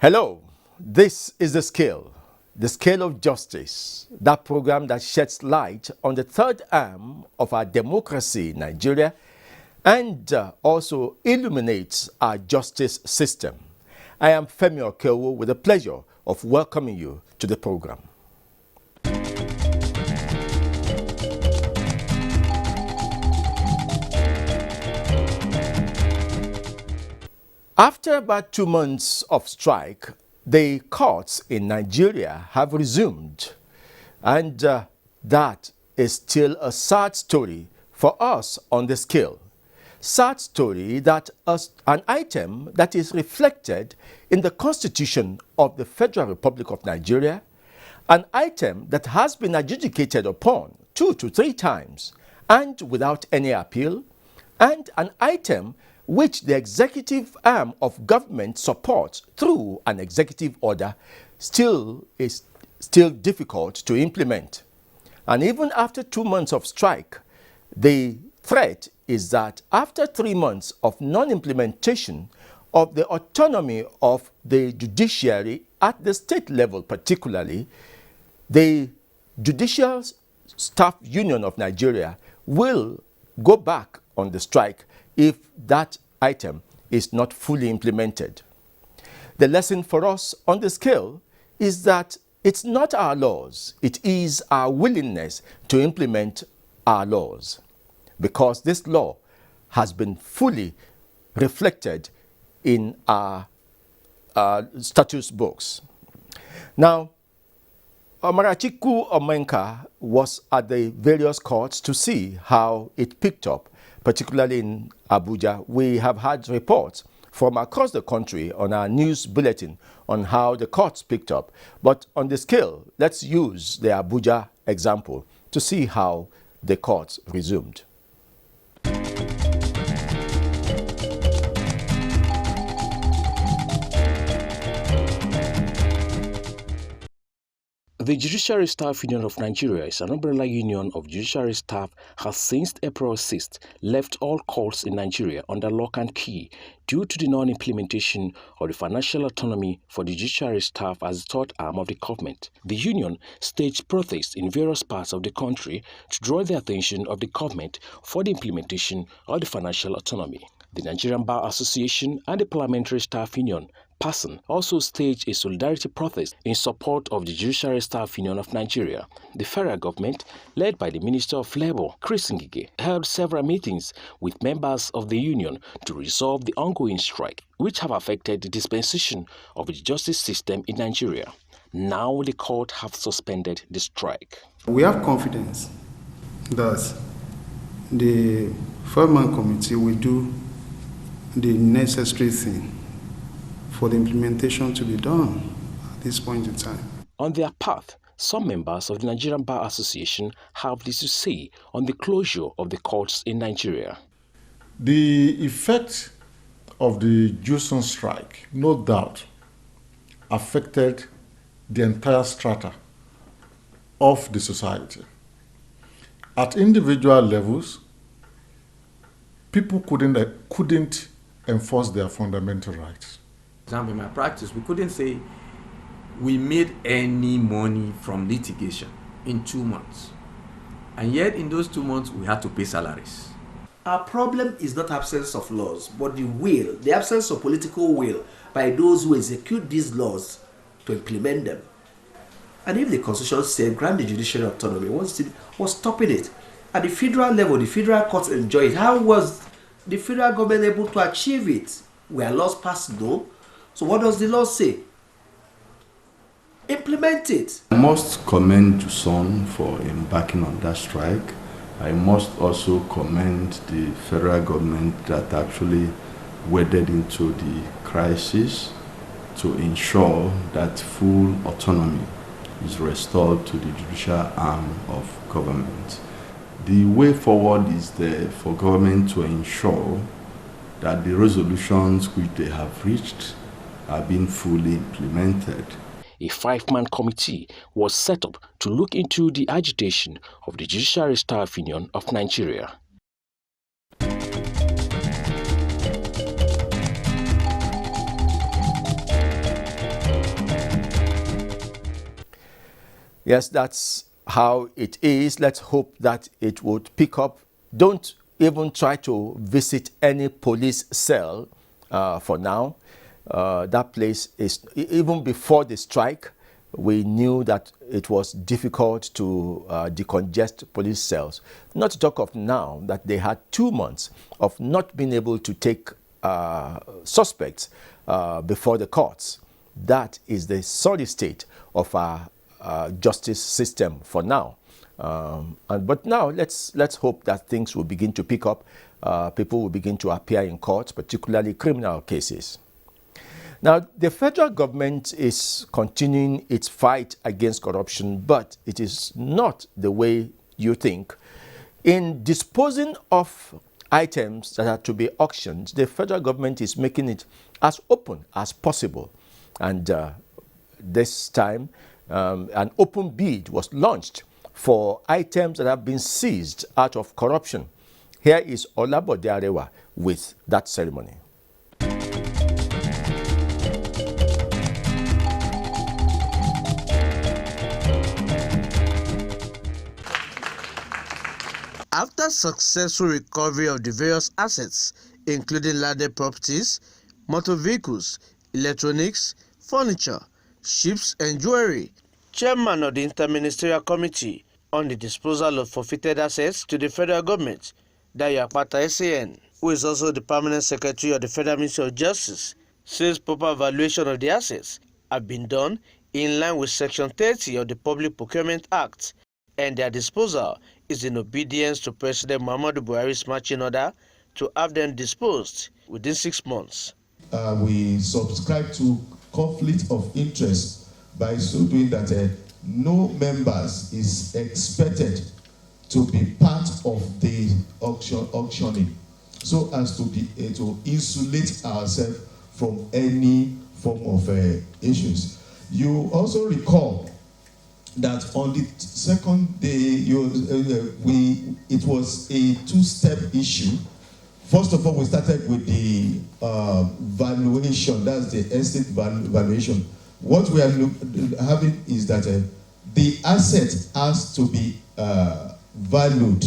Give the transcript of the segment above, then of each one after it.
Hello, this is The Scale of Justice, that program that sheds light on the third arm of our democracy in Nigeria and also illuminates our justice system. I am Femi Okewo with the pleasure of welcoming you to the program. After about 2 months of strike, the courts in Nigeria have resumed, and that is still a sad story for us on the scale. Sad story that an item that is reflected in the Constitution of the Federal Republic of Nigeria, an item that has been adjudicated upon 2 to 3 times and without any appeal, and an item which the executive arm of government supports through an executive order is still difficult to implement. And even after 2 months of strike, the threat is that after 3 months of non-implementation of the autonomy of the judiciary at the state level particularly, the Judicial Staff Union of Nigeria will go back on the strike if that item is not fully implemented. The lesson for us on the scale is that it's not our laws, it is our willingness to implement our laws, because this law has been fully reflected in our statute books. Now, Omarachiku Omenka was at the various courts to see how it picked up, particularly in Abuja. We have had reports from across the country on our news bulletin on how the courts picked up. But on the scale, let's use the Abuja example to see how the courts resumed. The Judiciary Staff Union of Nigeria is an umbrella union of judiciary staff has since April 6th left all courts in Nigeria under lock and key due to the non-implementation of the financial autonomy for the judiciary staff as the third arm of the government. The union staged protests in various parts of the country to draw the attention of the government for the implementation of the financial autonomy. The Nigerian Bar Association and the Parliamentary Staff Union PASN also staged a solidarity protest in support of the Judiciary Staff Union of Nigeria. The federal government, led by the Minister of Labour, Chris Ngige, held several meetings with members of the union to resolve the ongoing strike, which have affected the dispensation of the justice system in Nigeria. Now the court have suspended the strike. We have confidence that the 4-man committee will do the necessary thing for the implementation to be done at this point in time. On their part, some members of the Nigerian Bar Association have this to say on the closure of the courts in Nigeria. The effect of the Juson strike, no doubt, affected the entire strata of the society. At individual levels, people couldn't enforce their fundamental rights. For example, in my practice, we couldn't say we made any money from litigation in 2 months. And yet in those 2 months, we had to pay salaries. Our problem is not absence of laws, but the absence of political will by those who execute these laws to implement them. And if the Constitution said grant the judiciary autonomy, what's stopping it? At the federal level, the federal courts enjoy it. How was the federal government able to achieve it? Were laws passed? No. So what does the law say? Implement it. I must commend Juson for embarking on that strike. I must also commend the federal government that actually waded into the crisis to ensure that full autonomy is restored to the judicial arm of government. The way forward is there for government to ensure that the resolutions which they have reached are being fully implemented. A 5-man committee was set up to look into the agitation of the Judiciary Staff Union of Nigeria. Yes, that's how it is. Let's hope that it would pick up. Don't even try to visit any police cell for now. That place is, even before the strike, we knew that it was difficult to decongest police cells. Not to talk of now that they had 2 months of not being able to take suspects before the courts. That is the sorry state of our justice system for now. But now let's hope that things will begin to pick up. People will begin to appear in court, particularly criminal cases. Now, the federal government is continuing its fight against corruption, but it is not the way you think. In disposing of items that are to be auctioned, the federal government is making it as open as possible. And this time, an open bid was launched for items that have been seized out of corruption. Here is Olabode Arewa with that ceremony. After successful recovery of the various assets, including landed properties, motor vehicles, electronics, furniture, ships and jewelry, Chairman of the Interministerial Committee on the Disposal of Forfeited Assets to the Federal Government, Dayo Akpata SAN, who is also the Permanent Secretary of the Federal Ministry of Justice, says proper evaluation of the assets have been done in line with Section 30 of the Public Procurement Act, and their disposal is in obedience to President Muhammadu Buhari's marching order to have them disposed within 6 months. We subscribe to conflict of interest by so doing that no members is expected to be part of the auctioning, so as to be to insulate ourselves from any form of issues. You also recall that on the second day, it was a two-step issue. First of all, we started with the valuation, that's the estate valuation. What we are having is that the asset has to be valued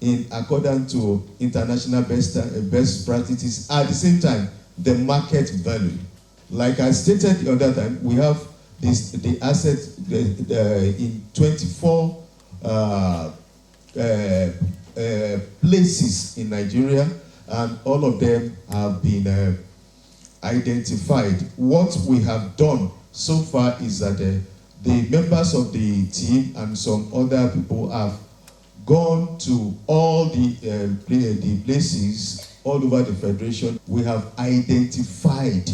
in accordance to international best practices. At the same time, the market value. Like I stated the other time, we have the asset in 24 places in Nigeria, and all of them have been identified. What we have done so far is that the members of the team and some other people have gone to all the places all over the federation. We have identified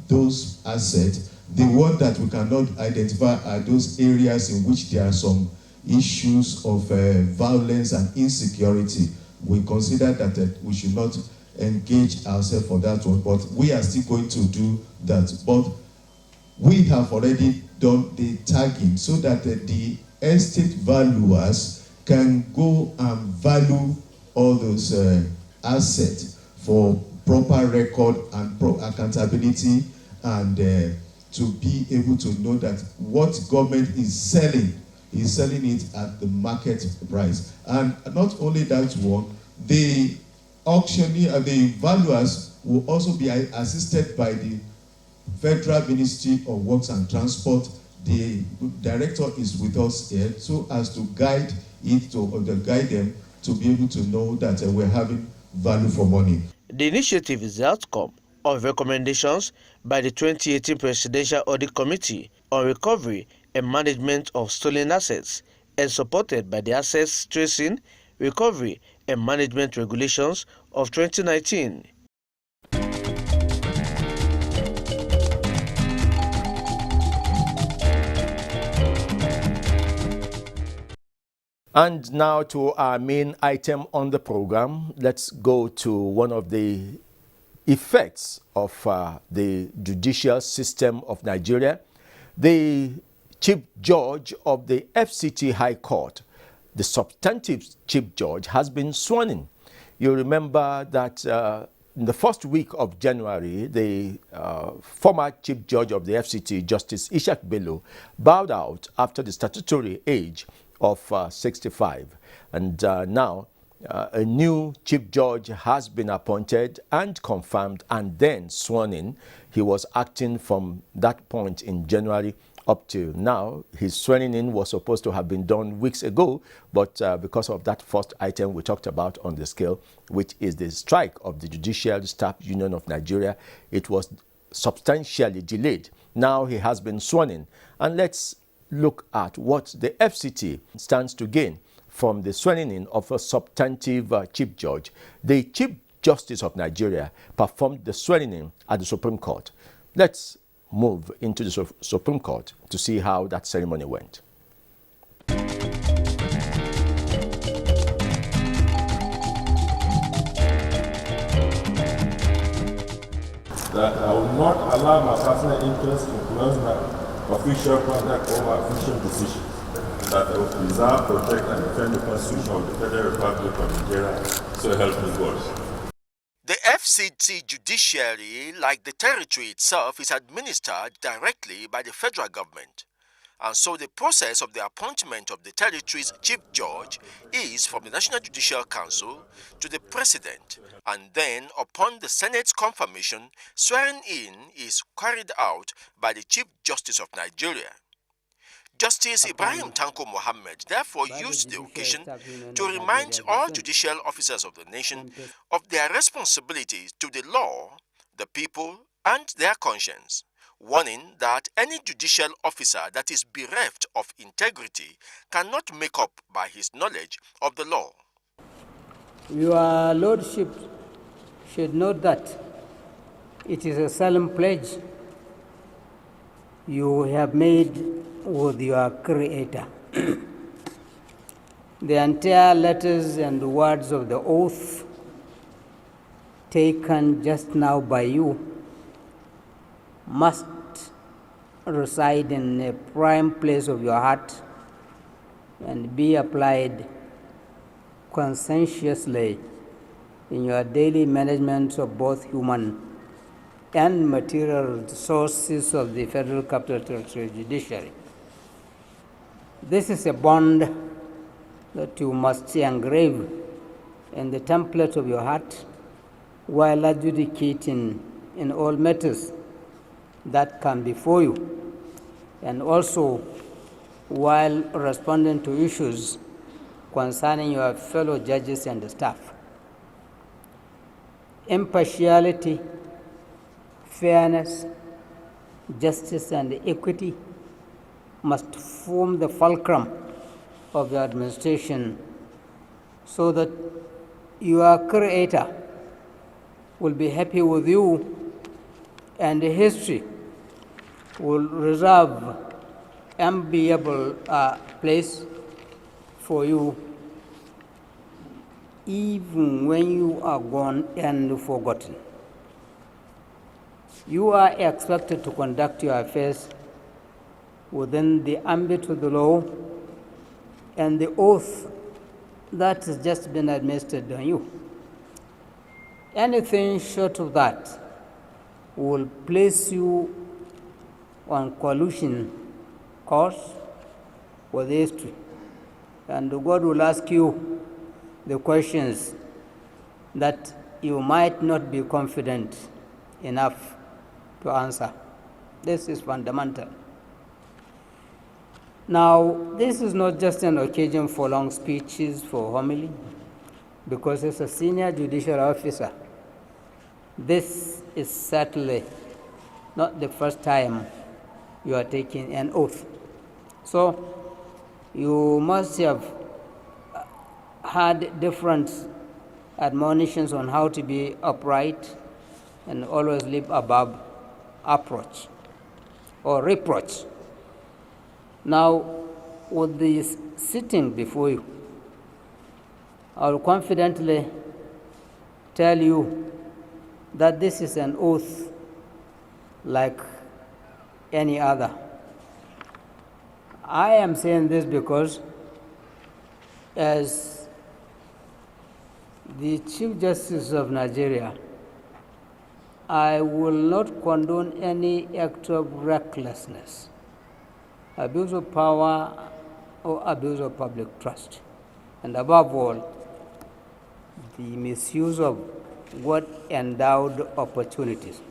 those assets. The one that we cannot identify are those areas in which there are some issues of violence and insecurity. We consider that we should not engage ourselves for that one, but we are still going to do that. But we have already done the tagging so that the estate valuers can go and value all those assets for proper record and accountability, and to be able to know that what government is selling is selling it at the market price. And not only that one, the auctioneer, the valuers will also be assisted by the Federal Ministry of Works and Transport. The director is with us here so as to guide guide them to be able to know that we're having value for money. The initiative is the outcome of recommendations by the 2018 Presidential Audit Committee on Recovery and Management of Stolen Assets and supported by the Assets Tracing, Recovery and Management Regulations of 2019. And now to our main item on the program. Let's go to one of the effects of the judicial system of Nigeria. The Chief Judge of the FCT High Court, the substantive Chief Judge, has been sworn in. You remember that in the first week of January, the former Chief Judge of the FCT, Justice Ishak Bello, bowed out after the statutory age of 65. And now a new Chief Judge has been appointed and confirmed and then sworn in. He was acting from that point in January up to now. His swearing in was supposed to have been done weeks ago, but because of that first item we talked about on the scale, which is the strike of the Judicial Staff Union of Nigeria, it was substantially delayed. Now he has been sworn in. And let's look at what the FCT stands to gain from the swearing in of a substantive Chief Judge. The Chief Justice of Nigeria performed the swearing in at the Supreme Court. Let's move into the Supreme Court to see how that ceremony went. That I will not allow my personal interest to influence my official conduct over official decisions. That I will preserve, protect, and defend the Constitution of the Federal Republic of Nigeria, so help me God. The FCT judiciary, like the territory itself, is administered directly by the federal government. And so the process of the appointment of the territory's Chief Judge is from the National Judicial Council to the President, and then upon the Senate's confirmation, swearing in is carried out by the Chief Justice of Nigeria. Justice Ibrahim Tanko Mohammed therefore used the occasion to remind all judicial officers of the nation of their responsibilities to the law, the people, and their conscience, warning that any judicial officer that is bereft of integrity cannot make up by his knowledge of the law. Your Lordship should note that it is a solemn pledge you have made with your Creator. The entire letters and words of the oath taken just now by you must reside in a prime place of your heart and be applied conscientiously in your daily management of both human and material resources of the Federal Capital Territory Judiciary. This is a bond that you must engrave in the template of your heart while adjudicating in all matters that come before you, and also while responding to issues concerning your fellow judges and staff. Impartiality, fairness, justice, and equity must form the fulcrum of your administration so that your Creator will be happy with you and history will reserve enviable place for you even when you are gone and forgotten. You are expected to conduct your affairs within the ambit of the law and the oath that has just been administered on you. Anything short of that will place you on collusion course with history. And God will ask you the questions that you might not be confident enough to answer. This is fundamental. Now, this is not just an occasion for long speeches for homily, because as a senior judicial officer, this is certainly not the first time you are taking an oath. So, you must have had different admonitions on how to be upright and always live above approach or reproach. Now, with this sitting before you, I will confidently tell you that this is an oath like any other. I am saying this because as the Chief Justice of Nigeria, I will not condone any act of recklessness, abuse of power, or abuse of public trust. And above all, the misuse of God endowed opportunities.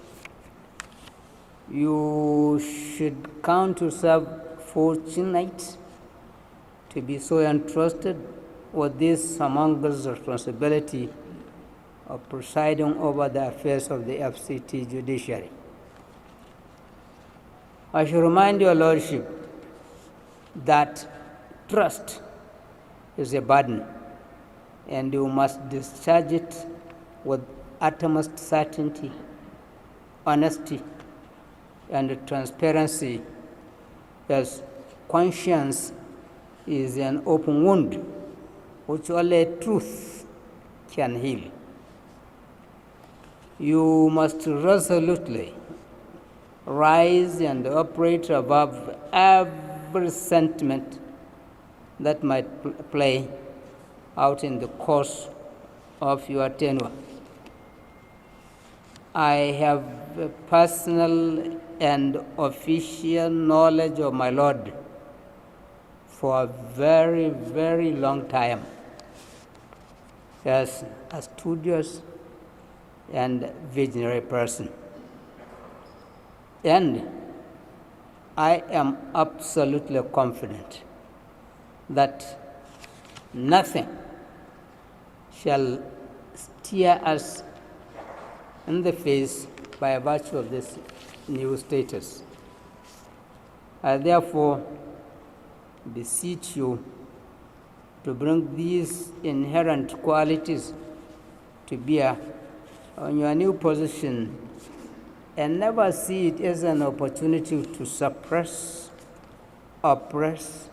You should count yourself fortunate to be so entrusted with this humongous responsibility of presiding over the affairs of the FCT judiciary. I should remind your Lordship that trust is a burden, and you must discharge it with utmost certainty, honesty, and transparency, as conscience is an open wound which only truth can heal. You must resolutely rise and operate above every sentiment that might play out in the course of your tenure. I have a personal and official knowledge of my Lord for a very, very long time as a studious and visionary person. And I am absolutely confident that nothing shall steer us in the face by virtue of this new status. I therefore beseech you to bring these inherent qualities to bear on your new position and never see it as an opportunity to suppress, oppress,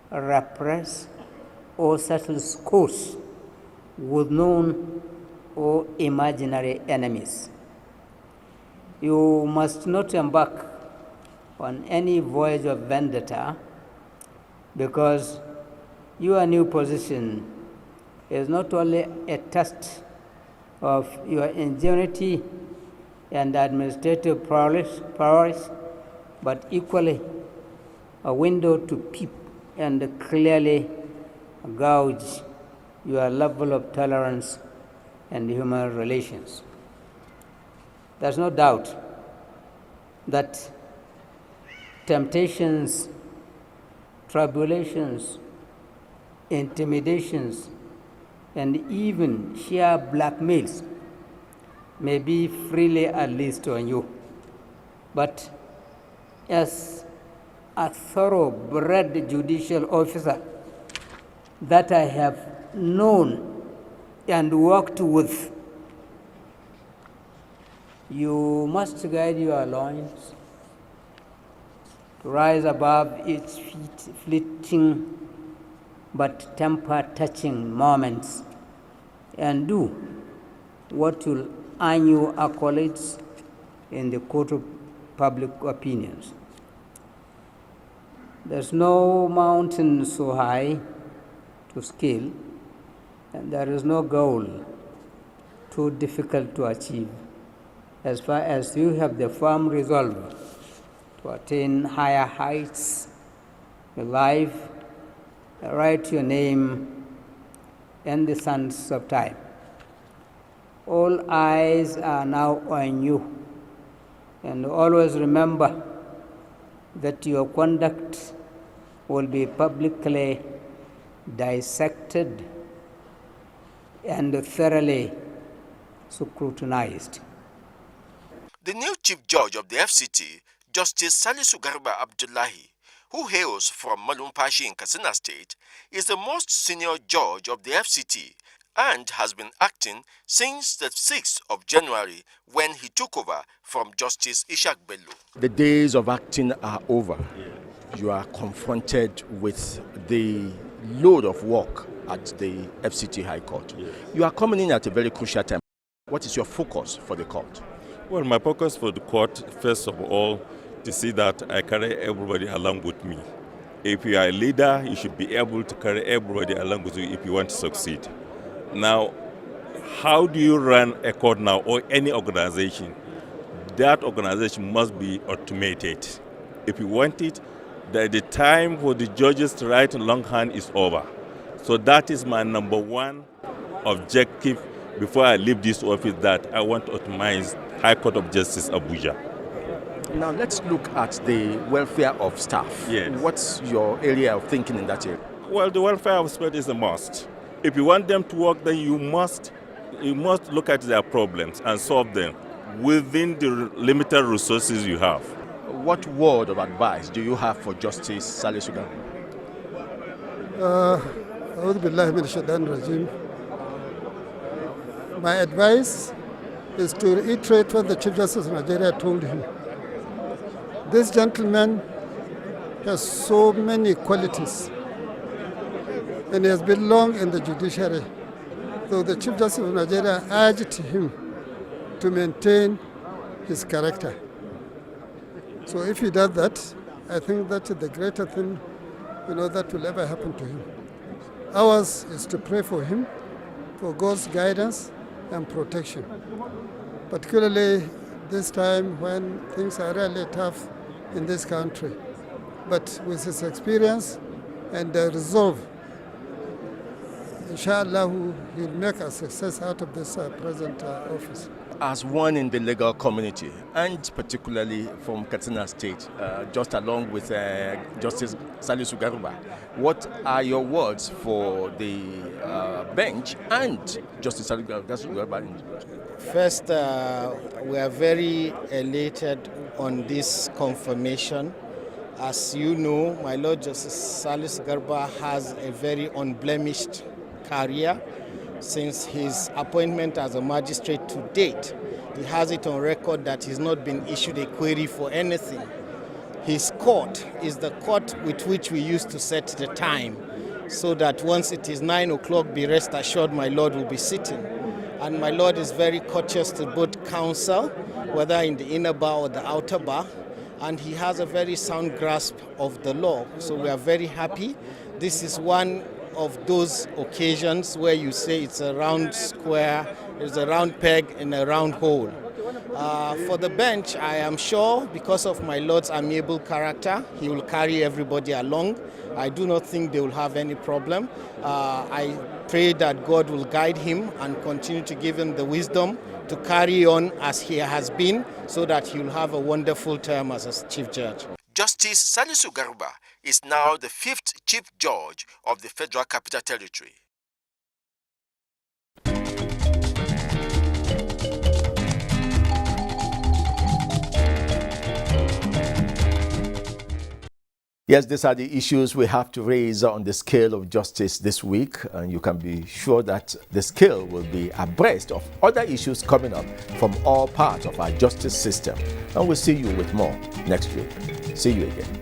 repress, or settle scores with known or imaginary enemies. You must not embark on any voyage of vendetta, because your new position is not only a test of your ingenuity and administrative prowess, but equally a window to peep and clearly gauge your level of tolerance and human relations. There's no doubt that temptations, tribulations, intimidations, and even sheer blackmails may be freely unleashed on you. But as a thoroughbred judicial officer that I have known and worked with, you must guide your loins to rise above its fleeting but temper-touching moments and do what will earn you accolades in the court of public opinions. There's no mountain so high to scale, and there is no goal too difficult to achieve, as far as you have the firm resolve to attain higher heights your life, write your name in the sands of time. All eyes are now on you, and always remember that your conduct will be publicly dissected and thoroughly scrutinized. The new Chief Judge of the FCT, Justice Salisu Garba Abdullahi, who hails from Malumfashi in Katsina State, is the most senior judge of the FCT and has been acting since the 6th of January when he took over from Justice Ishaq Bello. The days of acting are over. You are confronted with the load of work at the FCT High Court. You are coming in at a very crucial time. What is your focus for the court? Well, my focus for the court, first of all, to see that I carry everybody along with me. If you are a leader, you should be able to carry everybody along with you if you want to succeed. Now, how do you run a court now or any organization? That organization must be automated. If you want it, the time for the judges to write longhand is over. So that is my number one objective before I leave this office, that I want to optimize High Court of Justice Abuja. Now let's look at the welfare of staff. Yes. What's your area of thinking in that area? Well, the welfare of staff is a must. If you want them to work, then you must look at their problems and solve them within the limited resources you have. What word of advice do you have for Justice Salisu Garba? My advice is to reiterate what the Chief Justice of Nigeria told him. This gentleman has so many qualities, and he has been long in the judiciary. So the Chief Justice of Nigeria urged him to maintain his character. So if he does that, I think that is the greater thing, that will ever happen to him. Ours is to pray for him, for God's guidance and protection. Particularly this time when things are really tough in this country. But with his experience and the resolve, inshallah, he'll make a success out of this present office. As one in the legal community, and particularly from Katsina State, just along with Justice Salisu Garba, what are your words for the bench and Justice Salisu Garba? First, we are very elated on this confirmation. As you know, my Lord Justice Salisu Garba has a very unblemished career. Since his appointment as a magistrate to date, he has it on record that he's not been issued a query for anything. His court is the court with which we used to set the time, so that once it is 9 o'clock, be rest assured my Lord will be sitting. And my Lord is very courteous to both counsel, whether in the inner bar or the outer bar, and he has a very sound grasp of the law. So we are very happy. This is one of those occasions where you say it's a round square, it's a round peg in a round hole. For the bench, I am sure, because of my Lord's amiable character, he will carry everybody along. I do not think they will have any problem. I pray that God will guide him and continue to give him the wisdom to carry on as he has been, so that he will have a wonderful term as a Chief Judge. Justice Salisu Garba is now the 5th Chief Judge of the Federal Capital Territory. Yes, these are the issues we have to raise on the scale of justice this week, and you can be sure that the scale will be abreast of other issues coming up from all parts of our justice system. And we'll see you with more next week. See you again.